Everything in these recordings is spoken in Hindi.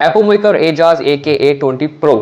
Apple Maker Ajaz AK-A20 Pro।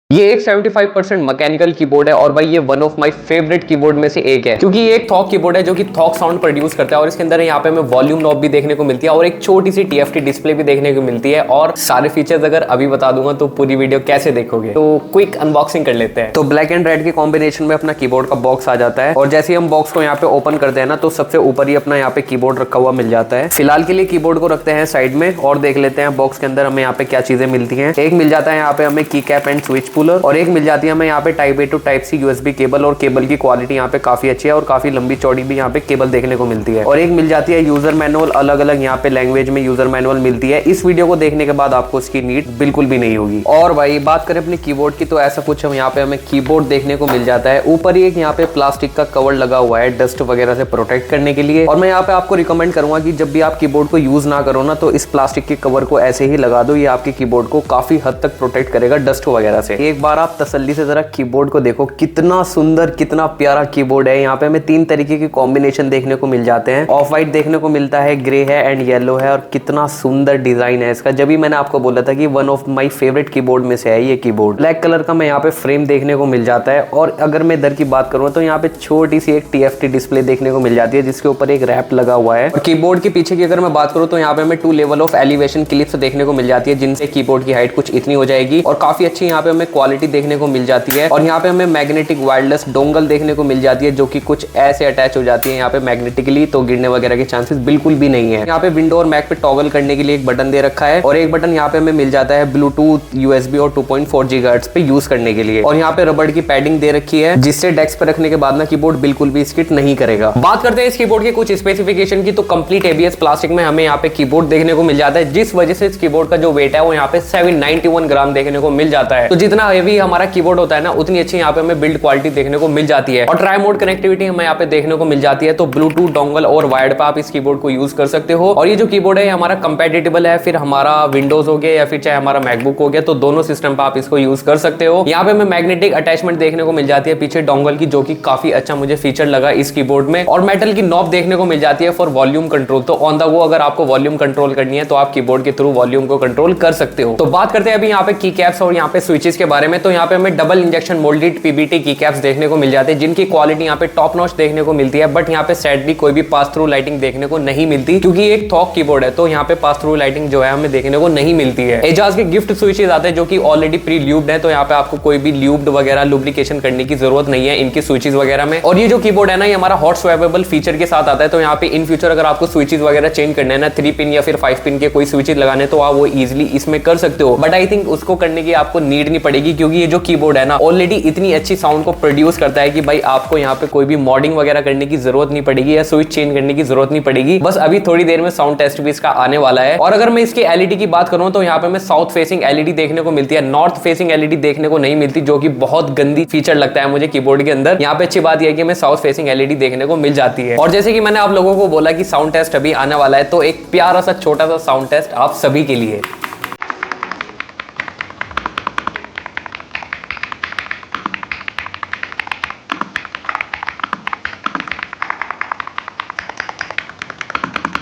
ये एक 75% मैकेनिकल कीबोर्ड है और भाई ये one of my favourite keyboard में से एक है, क्योंकि ये एक थॉक कीबोर्ड है जो कि थॉक साउंड प्रोड्यूस करता है और इसके अंदर यहाँ पे हमें वॉल्यूम नॉब भी देखने को मिलती है और एक छोटी सी TFT डिस्प्ले भी देखने को मिलती है। और सारे फीचर्स अगर अभी बता दूंगा तो पूरी वीडियो कैसे देखोगे, तो क्विक अनबॉक्सिंग कर लेते हैं। तो ब्लैक एंड रेड के कॉम्बिनेशन में अपना कीबोर्ड का बॉक्स आ जाता है और जैसे ही हम बॉक्स को यहाँ पे ओपन करते हैं ना, तो सबसे ऊपर ही अपना यहाँ पे कीबोर्ड रखा हुआ मिल जाता है। फिलहाल के लिए कीबोर्ड को रखते हैं साइड में और देख लेते हैं बॉक्स के अंदर हमें यहाँ पे क्या चीजें मिलती हैं। एक मिल जाता है यहाँ पे हमें की कैप एंड स्विच पुलर और एक मिल जाती है हमें यहाँ पे type A to type C USB cable और केबल की क्वालिटी यहाँ पे काफी अच्छी है और काफी लंबी चौड़ी भी यहाँ पे केबल देखने को मिलती है। और एक मिल जाती है यूजर मैनुअल, अलग अलग यहाँ पे लैंग्वेज में यूजर मैनुअल मिलती है। इस वीडियो को देखने के बाद आपको इसकी नीड बिल्कुल भी नहीं होगी। और भाई बात करें अपने कीबोर्ड की, तो ऐसा कुछ हम यहाँ पे हमें कीबोर्ड देखने को मिल जाता है। ऊपर ही एक यहाँ पे प्लास्टिक का कवर लगा हुआ है डस्ट वगैरह से प्रोटेक्ट करने के लिए। और मैं यहाँ पे आपको रिकमेंड करूंगा कि जब भी आप कीबोर्ड को यूज ना करो ना, तो इस प्लास्टिक के कवर को ऐसे ही लगा दो। ये आपके कीबोर्ड को काफी हद तक प्रोटेक्ट करेगा डस्ट वगैरह से। एक बार आप तसल्ली से जरा कीबोर्ड को देखो, कितना सुंदर कितना प्यारा कीबोर्ड है। यहाँ पे हमें 3 तरीके की कॉम्बिनेशन देखने को मिल जाते हैं। ऑफ व्हाइट देखने को मिलता है, ग्रे है एंड येलो है। और कितना सुंदर डिजाइन है इसका। जब भी मैंने आपको बोला था कि one of my favourite keyboard में से है ये कीबोर्ड। ब्लैक कलर का मैं यहाँ पे फ्रेम देखने को मिल जाता है। और अगर मैं इधर की बात करूँ तो यहाँ पे छोटी सी एक TFT डिस्प्ले देखने को मिल जाती है जिसके ऊपर एक रैप लगा हुआ है। और कीबोर्ड के पीछे की अगर मैं बात करूँ तो यहाँ पे हमें 2 लेवल ऑफ एलिवेशन क्लिप्स देखने को मिल जाती है, जिनसे कीबोर्ड की हाइट कुछ इतनी हो जाएगी और काफी अच्छी यहाँ पे हमें क्वालिटी देखने को मिल जाती है। और यहाँ पे हमें मैग्नेटिक वायरलेस डोंगल देखने को मिल जाती है जो कि कुछ ऐसे अटैच हो जाती है यहाँ पे मैग्नेटिकली, तो गिरने वगैरह के चांसेस बिल्कुल भी नहीं है। यहाँ पे विंडो और मैक पे टॉगल करने के लिए एक बटन दे रखा है और एक बटन यहाँ पे हमें मिल जाता है ब्लूटूथ, USB और 2.4 GHz पे यूज करने के लिए। और यहाँ पे रबड़ की पैडिंग दे रखी है जिससे डेस्क पे रखने के बाद ना कीबोर्ड बिल्कुल भी स्किट नहीं करेगा। बात करते हैं इस कीबोर्ड के कुछ स्पेसिफिकेशन की, तो कंप्लीट ABS प्लास्टिक में हमें यहाँ पे कीबोर्ड देखने को मिल जाता है, जिस वजह से इस कीबोर्ड का जो वेट है वो यहाँ पे 791 ग्राम देखने को मिल जाता है। तो जितना हेवी हमारा कीबोर्ड होता है ना, उतनी अच्छी यहाँ पे हमें बिल्ड क्वालिटी देखने को मिल जाती है। और ट्राई मोड कनेक्टिविटी हमें यहाँ पे देखने को मिल जाती है, तो ब्लूटूथ, डोंगल और वायर्ड पे आप इस कीबोर्ड को यूज कर सकते हो। और ये जो कीबोर्ड है हमारा कंपैटिबल है, फिर हमारा विंडोज हो गया या फिर चाहे हमारा मैकबुक हो गया, तो दोनों सिस्टम पे आप इसको यूज कर सकते हो। यहाँ पे हमें मैग्नेटिक अटैचमेंट देखने को मिल जाती है पीछे डोंगल की, जो कि काफी अच्छा मुझे फीचर लगा इस कीबोर्ड में। और मेटल की नॉब देखने को मिल जाती है फॉर वॉल्यूम कंट्रोल, तो ऑन द गो अगर आपको वॉल्यूम कंट्रोल करनी है तो आप कीबोर्ड के थ्रू वॉल्यूम को कंट्रोल कर सकते हो। तो बात करते हैं अभी यहाँ पे की कैप्स और यहाँ पे स्विचेस के बारे में। तो यहाँ पे हमें डबल इंजेक्शन मोल्डेड PBT की कैप्स देखने को मिल जाते हैं, जिनकी क्वालिटी यहाँ पे टॉप नॉच देखने को मिलती है। बट यहाँ पे सैडली कोई भी पास थ्रू लाइटिंग देखने को नहीं मिलती, क्योंकि एक थॉक कीबोर्ड है, तो यहाँ पे पास थ्रू लाइटिंग जो है हमें देखने को नहीं मिलती है। एजाज के गिफ्ट स्विचेस आते हैं जो कि ऑलरेडी प्री ल्यूब्ड है, तो यहाँ पे आपको कोई भी ल्यूब्ड वगैरह लुब्रिकेशन करने की जरूरत नहीं है इनकी स्विचेस वगैरह में। और ये जो कीबोर्ड है ना, ये हमारा हॉट स्वैपेबल फीचर के साथ आता है, तो यहाँ पे इन फ्यूचर अगर आपको स्विचेस वगैरह चेंज करने हैं ना, 3 पिन या फिर 5 पिन के कोई स्विचेस लगाने, तो आप वो इजिली इसमें कर सकते हो। बट आई थिंक उसको करने की आपको नीड नहीं पड़ेगी, क्योंकि ये जो कीबोर्ड है ना ऑलरेडी इतनी अच्छी साउंड को प्रोड्यूस करता है कि भाई आपको यहाँ पे कोई भी मॉडिंग वगैरह करने की जरूरत नहीं पड़ेगी या स्विच चेंज करने की जरूरत नहीं पड़ेगी। बस अभी थोड़ी देर में साउंड टेस्ट भी इसका आने वाला है। और अगर मैं इसकी LED की बात करूं तो यहाँ पे हमें साउथ फेसिंग LED देखने को मिलती है, नॉर्थ फेसिंग LED देखने को नहीं मिलती, जो कि बहुत गंदी फीचर लगता है मुझे कीबोर्ड के अंदर। यहाँ पे अच्छी बात यह है कि हमें साउथ फेसिंग LED देखने को मिल जाती है। और जैसे कि मैंने आप लोगों को बोला कि साउंड टेस्ट अभी आने वाला है, तो एक प्यारा सा छोटा सा साउंड टेस्ट आप सभी के लिए।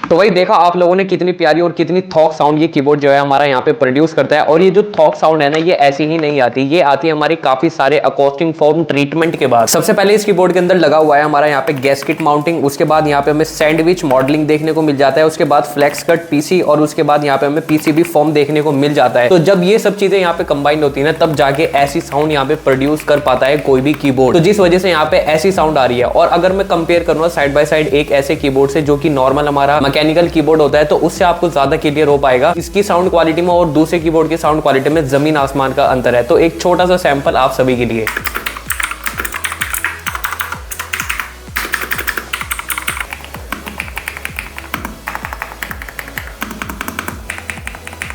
तो वही देखा आप लोगों ने कितनी प्यारी और कितनी थॉक साउंड ये कीबोर्ड जो है हमारा यहाँ पे प्रोड्यूस करता है। और ये जो थॉक साउंड है ना, ये ऐसी ही नहीं आती, ये आती है हमारी काफी सारे अकॉस्टिक फॉर्म ट्रीटमेंट के बाद। सबसे पहले इस कीबोर्ड के अंदर लगा हुआ है हमारा यहाँ पे गैस्केट माउंटिंग, उसके बाद यहाँ पे हमें सैंडविच मॉडलिंग देखने को मिल जाता है, उसके बाद फ्लेक्स कट PC और उसके बाद यहाँ पे हमें PCB फॉर्म देखने को मिल जाता है। तो जब ये सब चीजें यहाँ पे कंबाइन होती है ना, तब जाके ऐसी साउंड यहाँ पे प्रोड्यूस कर पाता है कोई भी कीबोर्ड, तो जिस वजह से यहाँ पे ऐसी साउंड आ रही है। और अगर मैं कंपेयर करूंगा साइड बाय साइड एक ऐसे कीबोर्ड से जो कि नॉर्मल हमारा मैकेनिकल कीबोर्ड होता है, तो उससे आपको ज्यादा क्लियर हो पाएगा इसकी साउंड क्वालिटी में और दूसरे कीबोर्ड की साउंड क्वालिटी में जमीन आसमान का अंतर है। तो एक छोटा सा सैंपल आप सभी के लिए।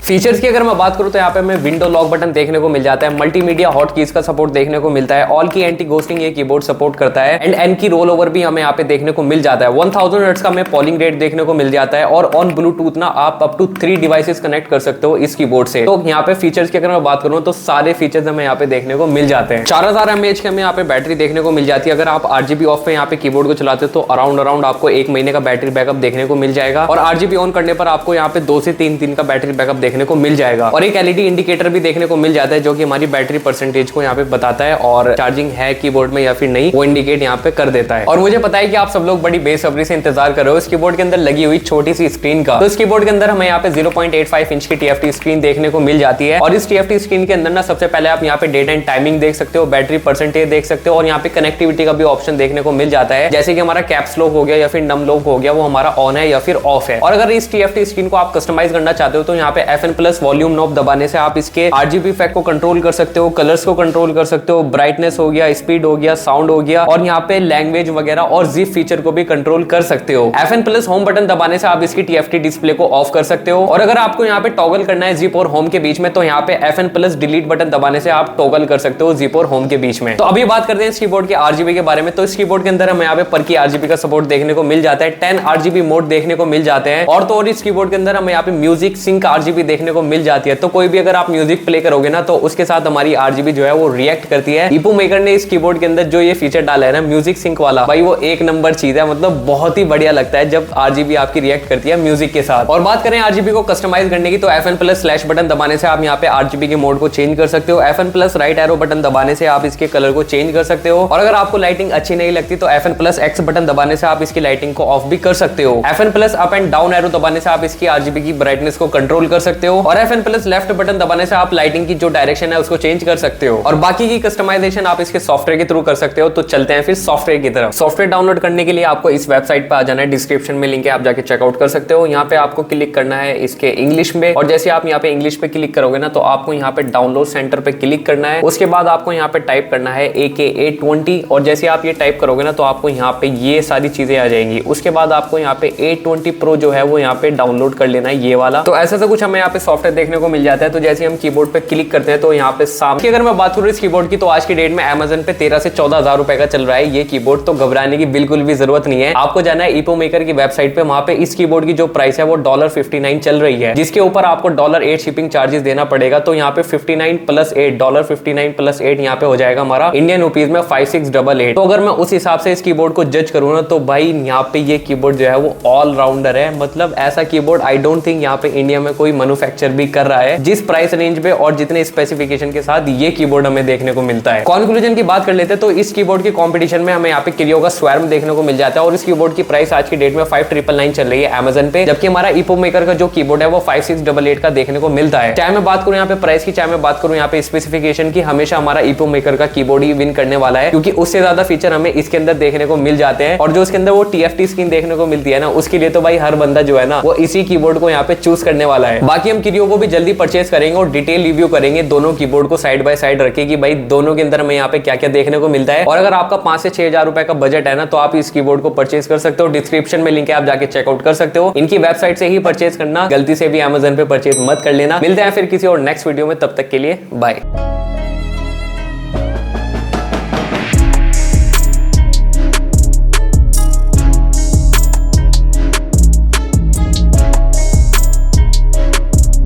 फीचर्स की अगर मैं बात करूं तो यहाँ पे हमें विंडो लॉक बटन देखने को मिल जाता है, मल्टीमीडिया हॉट कीज का सपोर्ट देखने को मिलता है, ऑल की एंटी घोस्टिंग ये कीबोर्ड सपोर्ट करता है, एंड एन की रोल ओवर भी हमें यहाँ पे देखने को मिल जाता है। 1000 हर्ट्ज का हमें पॉलिंग रेट देखने को मिल जाता है, और ऑन ब्लूटूथ ना आप अप टू 3 डिवाइसेस कनेक्ट कर सकते हो इस कीबोर्ड से। तो यहाँ पे फीचर्स की अगर मैं बात करूं तो सारे फीचर्स हमें यहाँ पे देखने को मिल जाते हैं। 4000 mAh की हमें यहाँ पे बैटरी देखने को मिल जाती है। अगर आप RGB ऑफ पे यहाँ पे कीबोर्ड को चलाते हो तो अराउंड आपको 1 महीने का बैटरी बैकअप देखने को मिल जाएगा, और RGB ऑन करने पर आपको यहाँ पे 2 से 3 दिन का बैटरी बैकअप देखने को मिल जाएगा। और एक LED इंडिकेटर भी देखने को मिल जाता है जो कि हमारी बैटरी परसेंटेज को यहाँ पे बताता है, और चार्जिंग है कीबोर्ड में या फिर नहीं वो इंडिकेट यहाँ पे कर देता है। और मुझे पता है कि आप सब लोग बड़ी बेसब्री से इंतजार कर रहे हो इस कीबोर्ड के अंदर लगी हुई छोटी सी स्क्रीन का। तो इस कीबोर्ड के अंदर हमें यहाँ पे 0.85 इंच की TFT स्क्रीन देखने को मिल जाती है, और इस TFT स्क्रीन के अंदर ना सबसे पहले आप यहाँ पे डेट एंड टाइमिंग देख सकते हो, बैटरी परसेंटेज देख सकते हो, और यहाँ पे कनेक्टिविटी का भी ऑप्शन देखने को मिल जाता है, जैसे कि हमारा कैप्स लॉक हो गया या फिर नम लॉक हो गया, वो हमारा ऑन है या फिर ऑफ है। और अगर इस TFT स्क्रीन को आप कस्टमाइज करना चाहते हो तो यहाँ पे FN+ वॉल्यूम नॉब दबाने से आप इसके RGB इफेक्ट को कंट्रोल कर सकते हो, कलर्स को कंट्रोल कर सकते हो, ब्राइटनेस हो गया, स्पीड हो गया, साउंड हो गया, और यहाँ पे लैंग्वेज वगैरह और जिप फीचर को भी कंट्रोल कर सकते हो। FN+ होम बटन दबाने से आप इसकी TFT डिस्प्ले को ऑफ कर सकते हो, और अगर आपको यहाँ पे टॉगल करना है जिप और होम के बीच में तो यहाँ पे FN+ डिलीट बटन दबाने से आप टॉगल कर सकते हो जिप और होम के बीच में। तो अभी बात करते हैं इस कीबोर्ड के RGB के बारे में। तो इस कीबोर्ड के अंदर हमें यहाँ पे पर की RGB का सपोर्ट देखने को मिल जाता है, 10 RGB मोड देखने को मिल जाते हैं, और तो और इस कीबोर्ड के अंदर हमें यहाँ पे म्यूजिक सिंक RGB देखने को मिल जाती है। तो कोई भी अगर आप म्यूजिक प्ले करोगे ना तो उसके साथ हमारी RGB जो है वो रिएक्ट करती है। ईपू मेकर ने इस कीबोर्ड के अंदर जो ये फीचर डाला है ना म्यूजिक सिंक वाला, भाई वो एक नंबर चीज है, मतलब बहुत ही बढ़िया लगता है जब RGB आपकी रिएक्ट करती है म्यूजिक के साथ। और बात करें RGB को कस्टमाइज करने की तो FN+ बटन दबाने से आप यहाँ पे RGB के मोड को चेंज कर सकते हो, FN+ राइट एरो बटन दबाने से आप इसके कलर को चेंज कर सकते हो, और अगर आपको लाइटिंग अच्छी नहीं लगती तो FN+ X बटन दबाने से आप इसकी लाइटिंग को ऑफ भी कर सकते हो। FN+ up and down arrow दबाने से आप इसकी RGB की ब्राइटनेस को कंट्रोल कर सकते हो, और FN+ लेफ्ट बटन दबाने से आप लाइटिंग की जो डायरेक्शन है उसको चेंज कर सकते हो, और बाकी की कस्टमाइजेशन आप इसके सॉफ्टवेयर के थ्रू कर सकते हो। तो चलते हैं फिर सॉफ्टवेयर की तरफ। सॉफ्टवेयर डाउनलोड करने के लिए आपको इस वेबसाइट पर आ जाना है, डिस्क्रिप्शन में लिंक है, आप जाके चेकआउट कर सकते हो। यहाँ पे आपको क्लिक करना है इसके इंग्लिश में, और जैसे आप यहाँ पे इंग्लिश पे क्लिक करोगे ना तो आपको यहाँ पे डाउनलोड सेंटर पे क्लिक करना है। उसके बाद आपको यहाँ पे टाइप करना है AK820, और जैसे आप ये टाइप करोगे ना तो आपको यहाँ पे ये सारी चीजें आ जाएंगी। उसके बाद आपको यहाँ पे 820 Pro जो है वो यहाँ पे डाउनलोड कर लेना है, ये वाला। तो ऐसा कुछ हमें यहाँ पे सॉफ्टवेयर देखने को मिल जाता है। तो जैसे हम कीबोर्ड पे क्लिक करते हैं तो यहाँ पे सामने अगर मैं बात करूँ इस कीबोर्ड की तो आज की डेट में Amazon पे 13 से 14 हजार रुपए का चल रहा है ये कीबोर्ड। तो घबराने की बिल्कुल भी जरूरत नहीं है, आपको जाना है ईपो मेकर की वेबसाइट पे, वहां पे इस कीबोर्ड की जो प्राइस है वो $59 चल रही है, जिसके ऊपर आपको $8 शिपिंग चार्जेस देना पड़ेगा। तो यहाँ पे 59 + 8 $59 + 8 यहाँ पे हो जाएगा हमारा इंडियन रुपीज में 5688। तो अगर मैं उस हिसाब से इस कीबोर्ड को जज करूँ ना तो भाई यहाँ पे ये कीबोर्ड जो है वो ऑलराउंडर है, मतलब ऐसा कीबोर्ड आई डोंट थिंक यहाँ पे इंडिया में कोई मैन्युफैक्चर भी कर रहा है जिस प्राइस रेंज पे और जितने स्पेसिफिकेशन के साथ ये कीबोर्ड हमें देखने को मिलता है। कंक्लूजन की बात कर लेते हैं तो इस कीबोर्ड की कंपटीशन में हमें यहाँ पे क्रियो का स्वैर्म देखने को मिल जाता है, और इस कीबोर्ड की प्राइस आज की डेट में 5999 चल रही है Amazon पे, जबकि हमारा ईपो मेकर का जो कीबोर्ड है वो 5688 का देखने को मिलता है। चाहे मैं बात करूं यहाँ पे प्राइस की, चाहे मैं बात करूं यहाँ पे स्पेसिफिकेशन की, हमेशा हमारा ईपो मेकर का कीबोर्ड ही विन करने वाला है, क्योंकि उससे ज्यादा फीचर हमें इसके अंदर देखने को मिल जाते हैं। और जो इसके अंदर वो TFT स्क्रीन देखने को मिलती है ना, उसके लिए तो भाई हर बंदा जो है ना वो इसी कीबोर्ड को यहाँ पे चूज करने वाला है। बाकी हम क्रियो को भी जल्दी परचेज करेंगे और डिटेल रिव्यू करेंगे दोनों कीबोर्ड को साइड बाय साइड रखे कि भाई दोनों के अंदर हमें यहाँ पे क्या क्या देखने को मिलता है। और अगर आपका 5 से 6 हजार रुपए का बजट है ना तो आप इस कीबोर्ड को परचेज कर सकते हो, डिस्क्रिप्शन में लिंक है, आप जाके चेकआउट कर सकते हो। इनकी वेबसाइट से ही परचेज करना, गलती से भी Amazon पे परचेज मत कर लेना। मिलते हैं फिर किसी और नेक्स्ट वीडियो में, तब तक के लिए बाय।